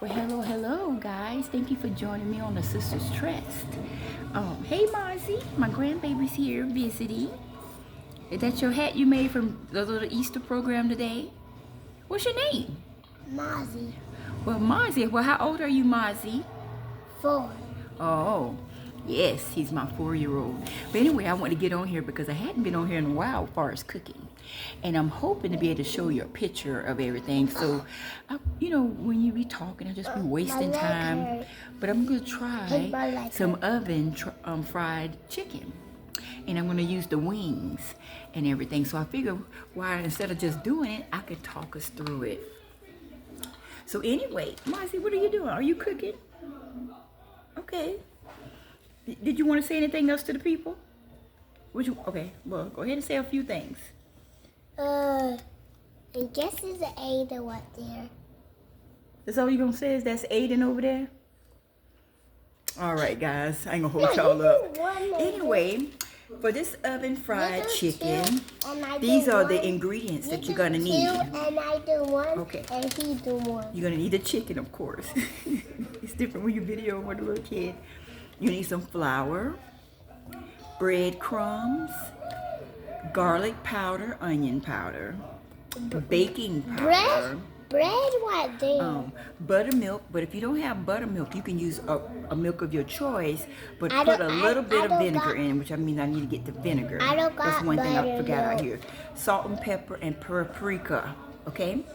Well, hello, guys. Thank you for joining me on the Sisters Trust. Hey, Mozzie, my grandbaby's here visiting. Is that your hat you made from the little Easter program today? What's your name? Mozzie. Well, Mozzie. Well, how old are you, Mozzie? 4. Oh, yes, he's my 4-year-old. But anyway, I want to get on here because I hadn't been on here in a while as far as cooking. And I'm hoping to be able to show you a picture of everything. So, when you be talking, I'll just be wasting time. But I'm going to try some oven fried chicken. And I'm going to use the wings and everything. So I figure why instead of just doing it, I could talk us through it. So anyway, Mozzie, what are you doing? Are you cooking? Okay. Did you want to say anything else to the people? Okay, well, go ahead and say a few things. I guess it's an Ada right there. That's all you're going to say is that's Aiden over there? All right, guys. I ain't going to hold y'all up. Anyway, for this oven fried chicken, these are the ingredients that you're going to need. And I do one, okay. And he do one. You're going to need the chicken, of course. It's different when you video with a little kid. You need some flour, breadcrumbs, garlic powder, onion powder, baking powder. Bread right there. Buttermilk, but if you don't have buttermilk, you can use a milk of your choice, but put a little bit of vinegar in, which I mean I need to get the vinegar. That's one thing I forgot out here. Salt and pepper and paprika, okay?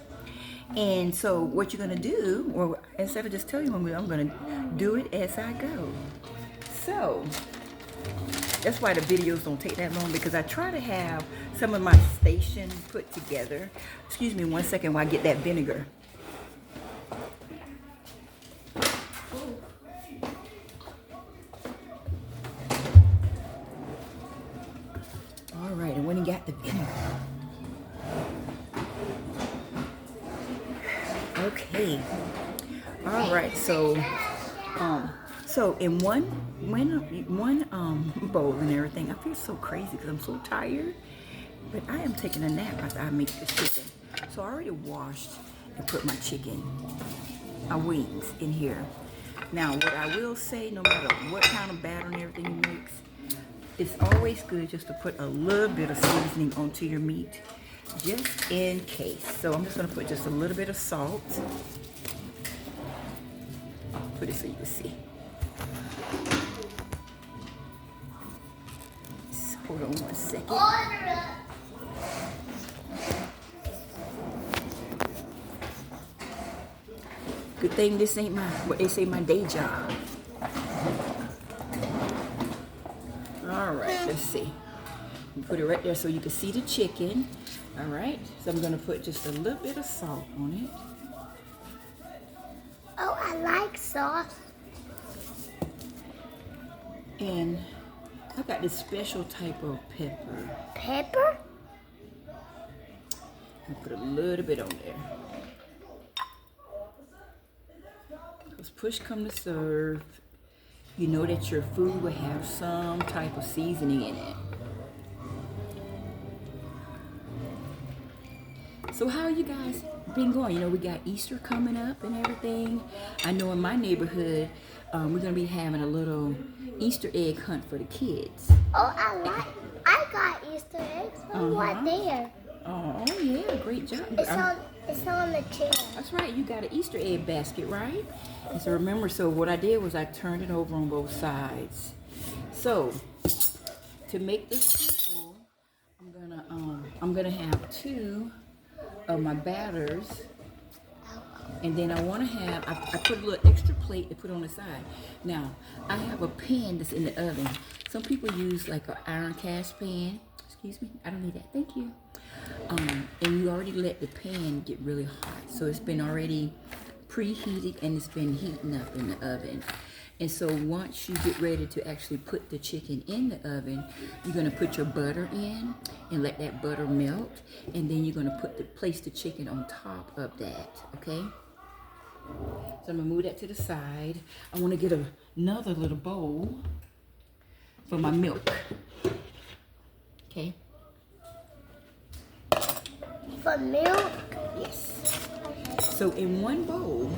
And so what you're gonna do, or instead of just telling you I'm gonna do it as I go. So that's why the videos don't take that long, because I try to have some of my station put together. Excuse me 1 second while I get that vinegar. All right, I went and got the vinegar. Okay. All right, so in one bowl and everything, I feel so crazy because I'm so tired. But I am taking a nap after I make this chicken. So I already washed and put my chicken, wings in here. Now, what I will say, no matter what kind of batter and everything you mix, it's always good just to put a little bit of seasoning onto your meat, just in case. So I'm just gonna put just a little bit of salt. Put it so you can see. So hold on 1 second. Good thing this ain't what they say my day job. All right, let's see. Put it right there so you can see the chicken. All right, so I'm gonna put just a little bit of salt on it. Oh, I like sauce. And I got this special type of pepper. Pepper? And put a little bit on there. Because push come to serve, you know that your food will have some type of seasoning in it. So how you guys been going? You know, we got Easter coming up and everything. I know in my neighborhood, we're gonna be having a little Easter egg hunt for the kids. Oh, I got Easter eggs right there. Oh yeah, great job. It's on the chair. That's right, you got an Easter egg basket, right? And so remember, so what I did was I turned it over on both sides. So to make this simple, I'm gonna have 2 of my batters, and then I want to have I put a little extra plate to put on the side. Now I have a pan that's in the oven. Some people use like an iron cast pan. Excuse me, I don't need that, thank you. And you already let the pan get really hot, so it's been already preheated and it's been heating up in the oven. And so once you get ready to actually put the chicken in the oven, you're gonna put your butter in and let that butter melt, and then you're gonna place the chicken on top of that, okay? So I'm gonna move that to the side. I wanna get another little bowl for my milk, okay? For milk? Yes. So in one bowl,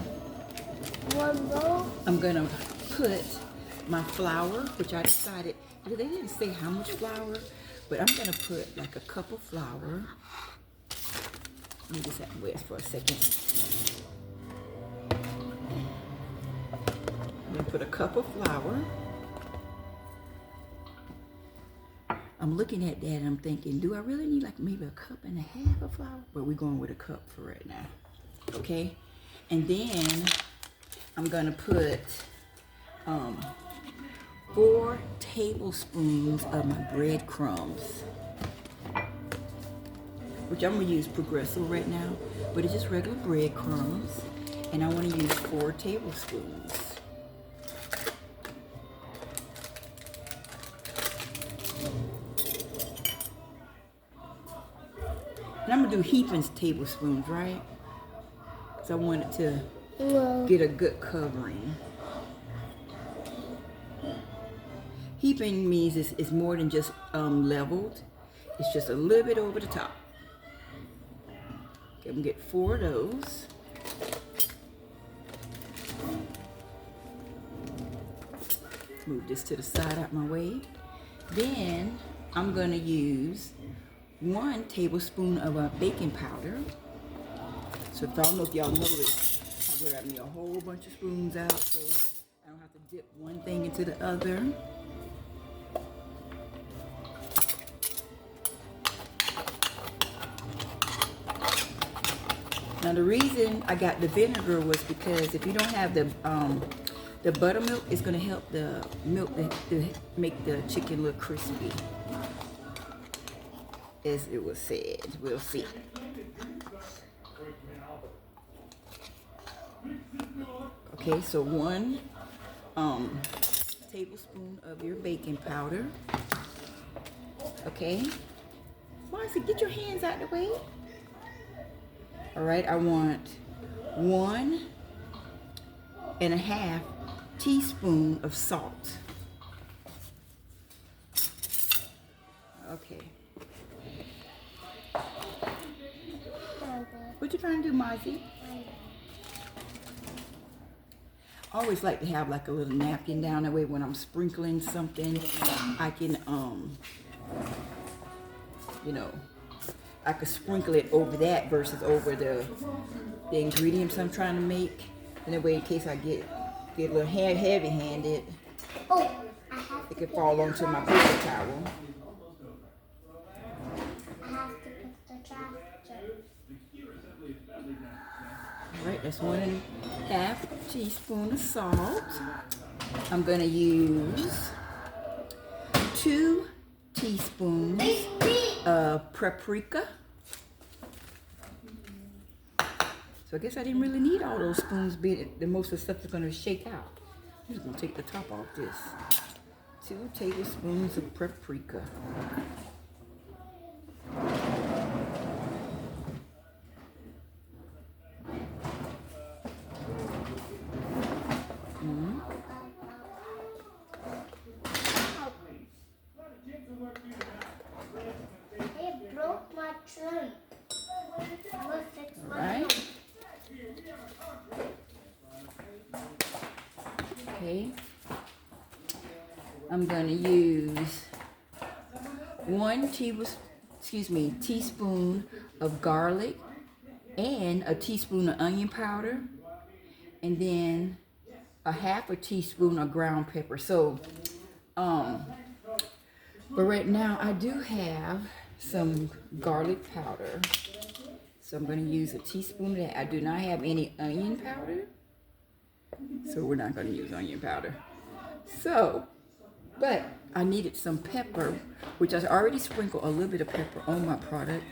One bowl. I'm gonna put my flour, which I decided, they didn't say how much flour, but I'm gonna put like a cup of flour. Let me just have to wait for a second. I'm gonna put a cup of flour. I'm looking at that and I'm thinking, do I really need like maybe a cup and a half of flour? But we're going with a cup for right now, okay? And then I'm gonna put 4 tablespoons of my breadcrumbs, which I'm gonna use Progresso right now, but it's just regular breadcrumbs, and I wanna use 4 tablespoons. And I'm gonna do heaping tablespoons, right? Because I want it to get a good covering. Heaping means it's more than just leveled. It's just a little bit over the top. Okay, I'm gonna get 4 of those. Move this to the side out my way. Then I'm gonna use 1 tablespoon of baking powder. So if I don't know if y'all noticed, I grabbed me a whole bunch of spoons out so I don't have to dip one thing into the other. Now the reason I got the vinegar was because if you don't have the buttermilk, it's going to help the milk to make the chicken look crispy, as it was said. We'll see. Okay, so 1 tablespoon of your baking powder. Okay, Marcy, get your hands out of the way. All right, I want 1.5 teaspoon of salt. Okay. What you trying to do, Marcy? I always like to have like a little napkin down that way when I'm sprinkling something, I can, you know, I could sprinkle it over that versus over the ingredients I'm trying to make. And that way, in case I get a little heavy-handed, it could fall onto my paper towel. I have to put the tractor. All right, that's 1.5 teaspoon of salt. I'm gonna use 2 teaspoons of paprika. So I guess I didn't really need all those spoons, being the most of the stuff is gonna shake out. I'm just gonna take the top off this. 2 tablespoons of paprika. It broke my trunk. Alright. Okay. I'm gonna use 1 teaspoon of garlic and a teaspoon of onion powder, and then a 1/2 teaspoon of ground pepper. So, but right now I do have some garlic powder. So I'm going to use a teaspoon of that. I do not have any onion powder, so we're not going to use onion powder. So, but I needed some pepper, which I already sprinkled a little bit of pepper on my product.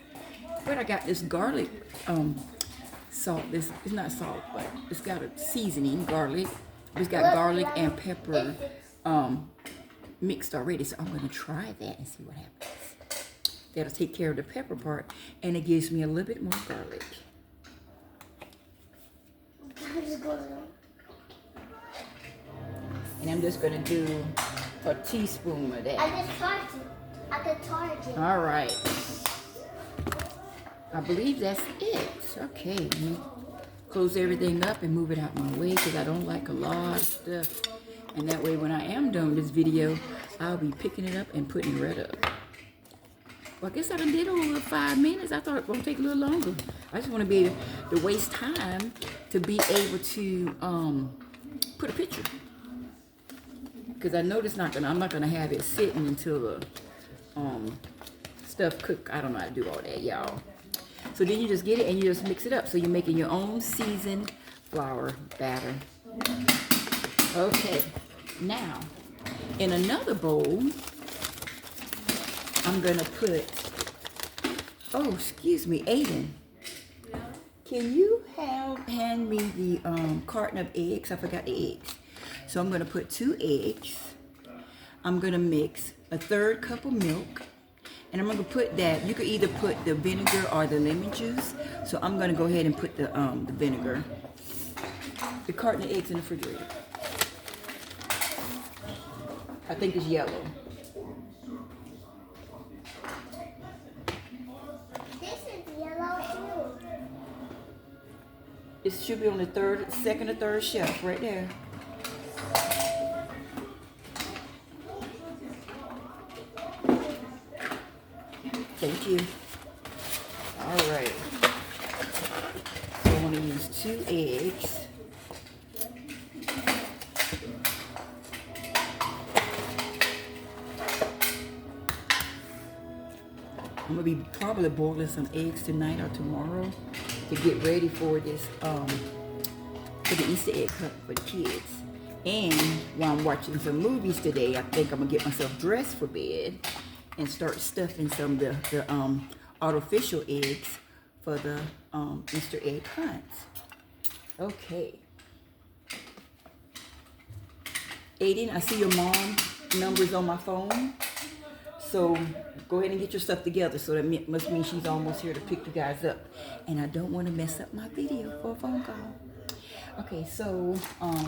But I got this garlic salt. This is not salt, but it's got a seasoning, garlic. It's got garlic and pepper mixed already. So I'm going to try that and see what happens. That'll take care of the pepper part, and it gives me a little bit more garlic. And I'm just gonna do a teaspoon of that. I could charge it. All right. I believe that's it. Okay. close everything up and move it out my way because I don't like a lot of stuff. And that way when I am done this video, I'll be picking it up and putting it right up. Well, I guess I done did over 5 minutes. I thought it was going to take a little longer. I just want to be able to waste time to be able to put a picture. Because I know I'm not going to have it sitting until the stuff cook. I don't know how to do all that, y'all. So then you just get it and you just mix it up. So you're making your own seasoned flour batter. Okay, now in another bowl, I'm gonna put, oh, excuse me, Aiden. Can you hand me the carton of eggs? I forgot the eggs. So I'm gonna put 2 eggs. I'm gonna mix a 1/3 cup of milk. And I'm gonna put that, you could either put the vinegar or the lemon juice. So I'm gonna go ahead and put the vinegar. The carton of eggs in the refrigerator. I think it's yellow. This is yellow too. It should be on the second or third shelf right there. Thank you. All right. So I want to use 2 eggs. I'm gonna be probably boiling some eggs tonight or tomorrow to get ready for this for the Easter egg hunt for the kids. And while I'm watching some movies today, I think I'm gonna get myself dressed for bed and start stuffing some of the artificial eggs for the Easter egg hunt. Okay. Aiden, I see your mom numbers on my phone. So go ahead and get your stuff together. So that must mean she's almost here to pick you guys up. And I don't want to mess up my video for a phone call. Okay, so, all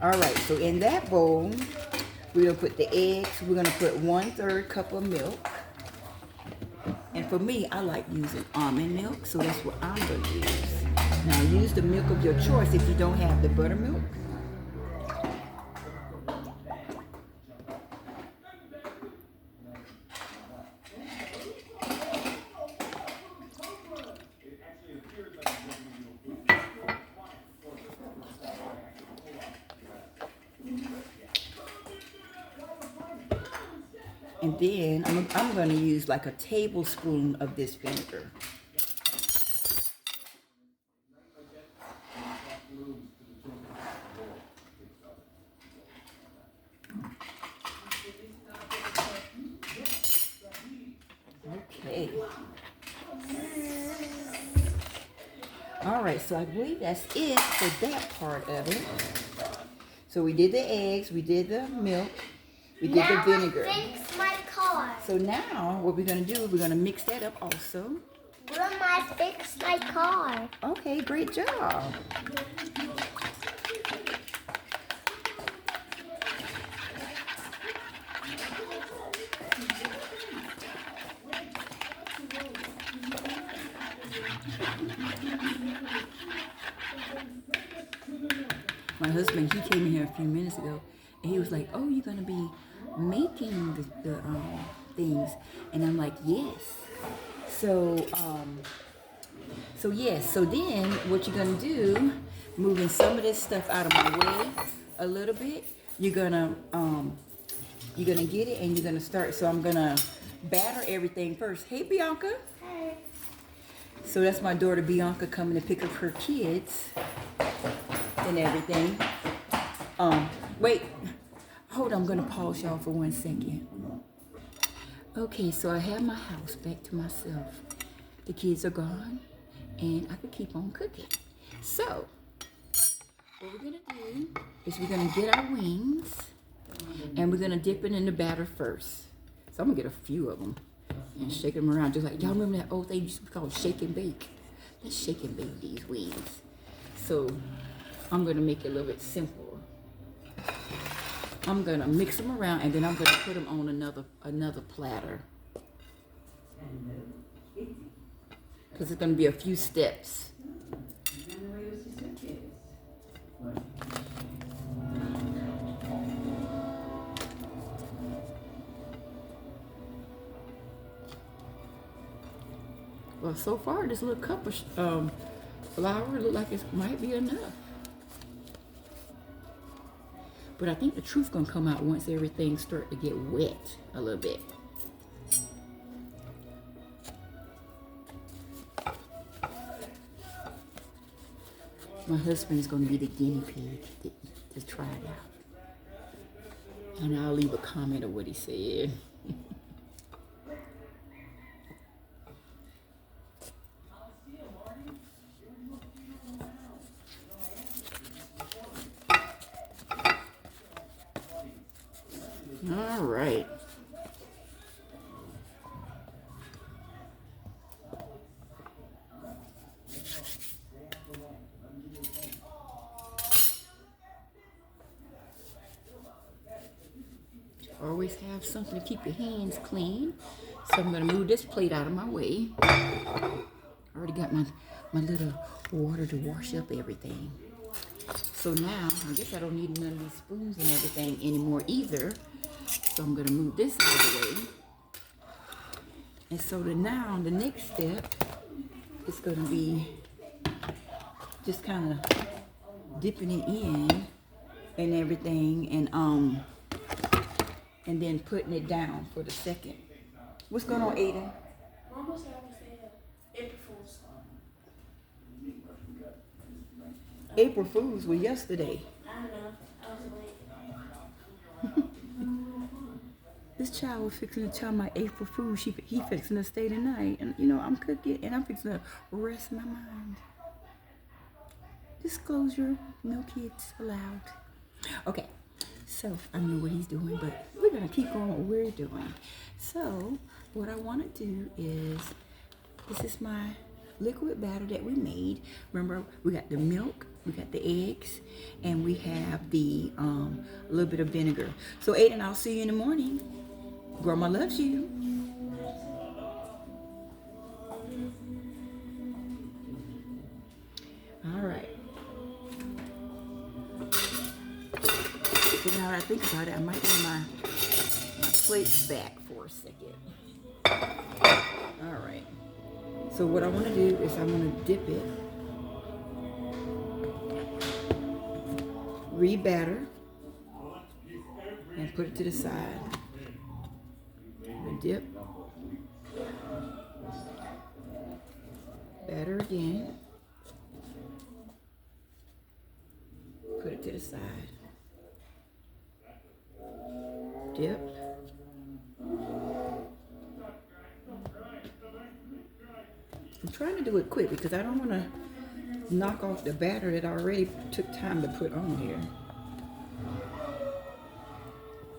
right. So in that bowl, we're going to put the eggs. We're going to put 1/3 cup of milk. And for me, I like using almond milk. So that's what I'm going to use. Now, use the milk of your choice if you don't have the buttermilk. And then I'm going to use like a tablespoon of this vinegar. Okay. All right, so I believe that's it for that part of it. So we did the eggs, we did the milk, we did the vinegar. Fix my car. So now what we're going to do, we're going to mix that up also. When I fix my car. Okay, great job. My husband, he came in here a few minutes ago, and he was like, "Oh, you're gonna be making the things," and I'm like, "Yes." So yes. So then, what you're gonna do, moving some of this stuff out of my way a little bit, you're gonna get it, and you're gonna start. So I'm gonna batter everything first. Hey, Bianca. Hey. So that's my daughter Bianca coming to pick up her kids and everything. Wait, hold on, I'm gonna pause y'all for 1 second. Okay, so I have my house back to myself. The kids are gone, and I could keep on cooking. So, what we're gonna do is we're gonna get our wings, and we're gonna dip it in the batter first. So I'm gonna get a few of them and shake them around, just like, y'all remember that old thing used to be called shake and bake? Let's shake and bake these wings. So, I'm going to make it a little bit simpler. I'm going to mix them around, and then I'm going to put them on another platter. Because it's going to be a few steps. Well, so far, this little cup of flour look like it might be enough. But I think the truth gonna come out once everything start to get wet a little bit. My husband's gonna be the guinea pig to try it out. And I'll leave a comment of what he said. All right. Always have something to keep your hands clean. So I'm gonna move this plate out of my way. I already got my little water to wash up everything. So now, I guess I don't need none of these spoons and everything anymore either. So I'm gonna move this out of the way. And so now the next step is gonna be just kind of dipping it in and everything, and then putting it down for the second. What's going on, Aiden? Mama said I was there. April Fool's. April Fools were yesterday. I don't know. I was late. This child was fixing to tell my April Fool he fixing to stay tonight. And you know, I'm cooking and I'm fixing to rest my mind. Disclosure, no kids allowed. Okay, so I don't know what he's doing, but we're gonna keep on what we're doing. So what I wanna do is, this is my liquid batter that we made. Remember, we got the milk, we got the eggs, and we have the little bit of vinegar. So Aiden, I'll see you in the morning. Grandma loves you. All right. So now that I think about it, I might need my plate back for a second. All right. So what I want to do is I'm going to dip it, re-batter, and put it to the side. Dip, batter again, put it to the side, dip, I'm trying to do it quick because I don't want to knock off the batter that I already took time to put on here.